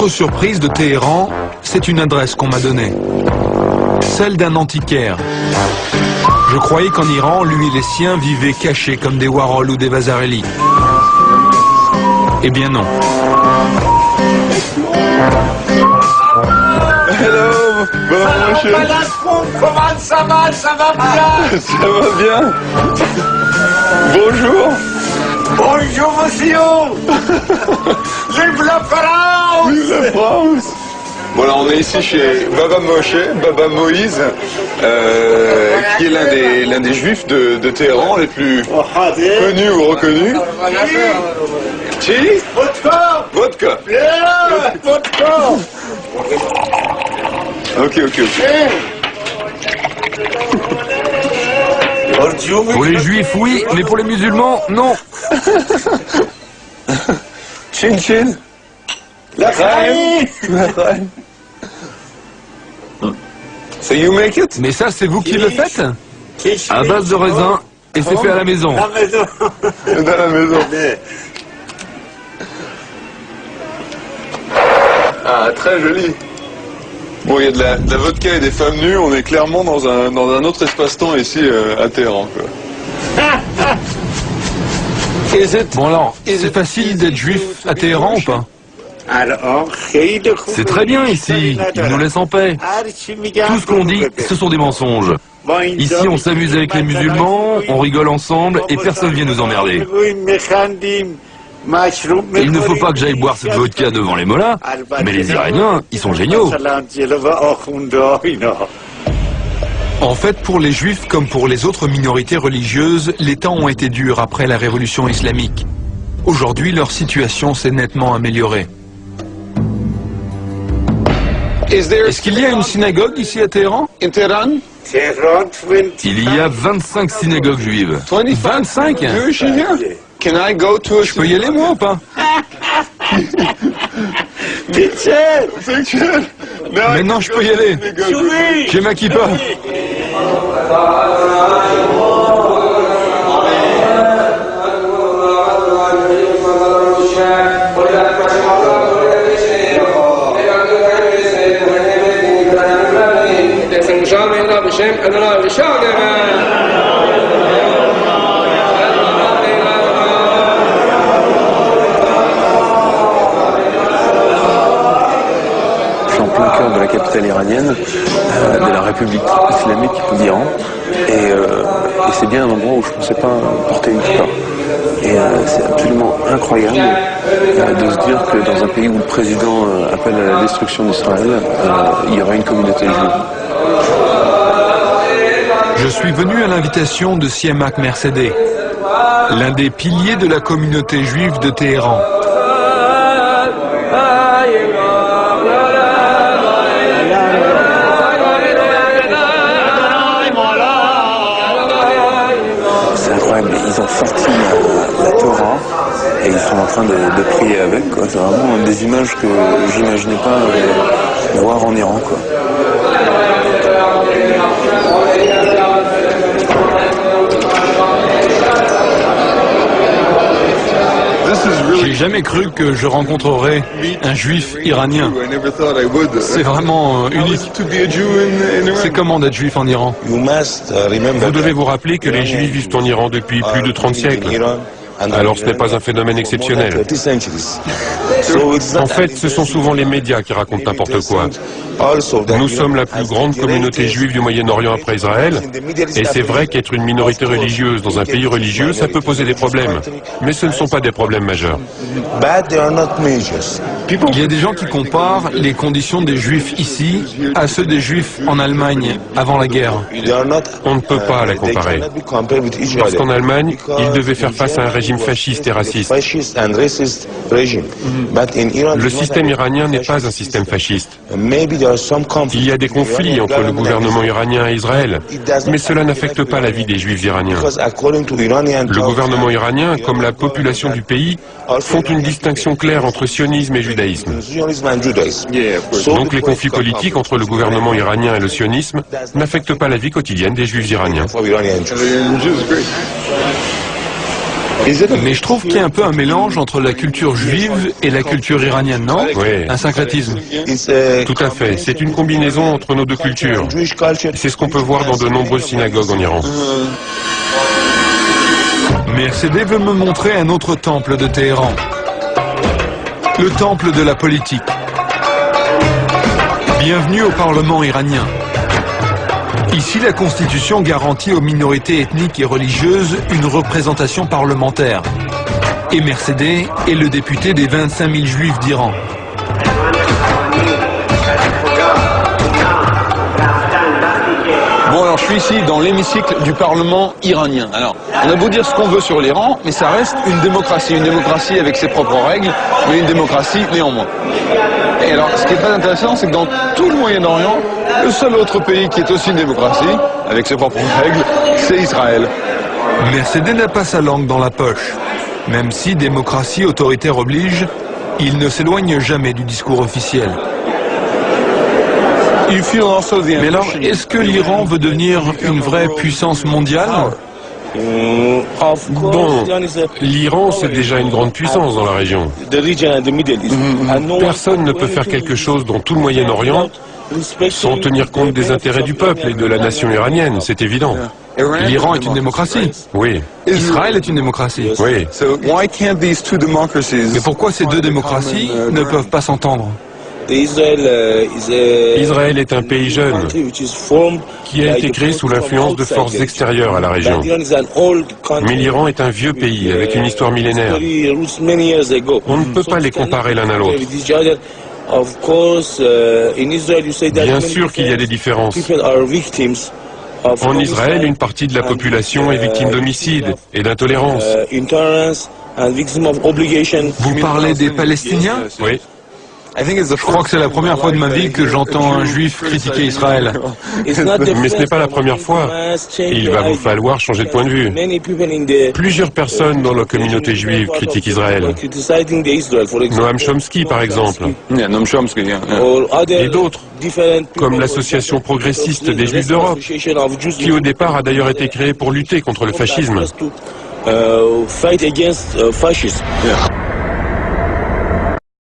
Autre surprise de Téhéran, c'est une adresse qu'on m'a donnée. Celle d'un antiquaire. Je croyais qu'en Iran, lui et les siens vivaient cachés comme des Warhol ou des Vasarely. Eh bien non. Hello, bonjour monsieur. Comment ça va? Ça va bien? Ça va bien. Bonjour. Bonjour monsieur. Vive la France! Vive la France. Voilà, on est ici chez Baba Moshe, Baba Moïse, qui est l'un des juifs de Téhéran les plus connus ou reconnus. Cheese? Vodka! Vodka. Yeah! Vodka! Ok. Pour les juifs, oui, mais pour les musulmans, non. Chin chin. L'Achaim. So you make it? Mais ça, c'est vous qui le faites? À base de raisin, et c'est fait à la maison. La maison. Dans la maison. Ah, très joli. Bon, il y a de la vodka et des femmes nues, on est clairement dans un autre espace-temps ici à Téhéran, quoi. Bon alors, c'est facile d'être juif à Téhéran ou pas? C'est très bien ici, ils nous laissent en paix. Tout ce qu'on dit, ce sont des mensonges. Ici, on s'amuse avec les musulmans, on rigole ensemble et personne vient nous emmerder. Il ne faut pas que j'aille boire cette vodka devant les mollahs, mais les Iraniens, ils sont géniaux. En fait, pour les juifs comme pour les autres minorités religieuses, les temps ont été durs après la révolution islamique. Aujourd'hui, leur situation s'est nettement améliorée. Est-ce qu'il y a une synagogue ici à Téhéran? Il y a 25 synagogues juives. 25? Je peux y aller moi ou pas? Maintenant je peux y aller. J'ai ma kippa. De la capitale iranienne, de la République islamique d'Iran, et c'est bien un endroit où je ne pensais pas porter une kippa. Et c'est absolument incroyable de se dire que dans un pays où le président appelle à la destruction d'Israël, il y aura une communauté juive. Je suis venu à l'invitation de Siamak Mercedeh, l'un des piliers de la communauté juive de Téhéran. Ils ont sorti la Torah et ils sont en train de prier avec. C'est vraiment des images que j'imaginais pas voir en Iran, quoi. J'ai jamais cru que je rencontrerais un juif iranien. C'est vraiment unique. C'est comment d'être juif en Iran? Vous devez vous rappeler que les Juifs vivent en Iran depuis plus de 30 siècles. Alors ce n'est pas un phénomène exceptionnel. En fait, ce sont souvent les médias qui racontent n'importe quoi. Nous sommes la plus grande communauté juive du Moyen-Orient après Israël, et c'est vrai qu'être une minorité religieuse dans un pays religieux, ça peut poser des problèmes. Mais ce ne sont pas des problèmes majeurs. Il y a des gens qui comparent les conditions des juifs ici à ceux des juifs en Allemagne avant la guerre. On ne peut pas la comparer. Parce qu'en Allemagne, ils devaient faire face à un régime fasciste et raciste. Le système iranien n'est pas un système fasciste. Il y a des conflits entre le gouvernement iranien et Israël, mais cela n'affecte pas la vie des juifs iraniens. Le gouvernement iranien, comme la population du pays, font une distinction claire entre sionisme et judaïsme. Donc les conflits politiques entre le gouvernement iranien et le sionisme n'affectent pas la vie quotidienne des juifs iraniens. Mais je trouve qu'il y a un peu un mélange entre la culture juive et la culture iranienne, non? Oui. Un syncrétisme. Tout à fait. C'est une combinaison entre nos deux cultures. C'est ce qu'on peut voir dans de nombreuses synagogues en Iran. Mercedes veut me montrer un autre temple de Téhéran. Le temple de la politique. Bienvenue au Parlement iranien. Ici, la Constitution garantit aux minorités ethniques et religieuses une représentation parlementaire. Et Mercedes est le député des 25 000 juifs d'Iran. Bon, alors je suis ici dans l'hémicycle du Parlement iranien. Alors, on a beau dire ce qu'on veut sur l'Iran, mais ça reste une démocratie avec ses propres règles, mais une démocratie néanmoins. Et alors, ce qui est très intéressant, c'est que dans tout le Moyen-Orient, le seul autre pays qui est aussi une démocratie, avec ses propres règles, c'est Israël. Mercedes n'a pas sa langue dans la poche. Même si démocratie autoritaire oblige, il ne s'éloigne jamais du discours officiel. Mais alors, est-ce que l'Iran veut devenir une vraie puissance mondiale? Bon, l'Iran, c'est déjà une grande puissance dans la région. Personne ne peut faire quelque chose dans tout le Moyen-Orient sans tenir compte des intérêts du peuple et de la nation iranienne, c'est évident. L'Iran est une démocratie. Oui. Israël est une démocratie. Oui. Mais pourquoi ces deux démocraties ne peuvent pas s'entendre? Israël est un pays jeune qui a été créé sous l'influence de forces extérieures à la région. Mais l'Iran est un vieux pays avec une histoire millénaire. On ne peut pas les comparer l'un à l'autre. Bien sûr qu'il y a des différences. En Israël, une partie de la population est victime d'homicides et d'intolérance. Vous parlez des Palestiniens? Oui. Je crois que c'est la première fois de ma vie que j'entends un juif critiquer Israël. Mais ce n'est pas la première fois. Il va vous falloir changer de point de vue. Plusieurs personnes dans la communauté juive critiquent Israël. Noam Chomsky, par exemple. Et d'autres, comme l'association progressiste des Juifs d'Europe, qui au départ a d'ailleurs été créée pour lutter contre le fascisme.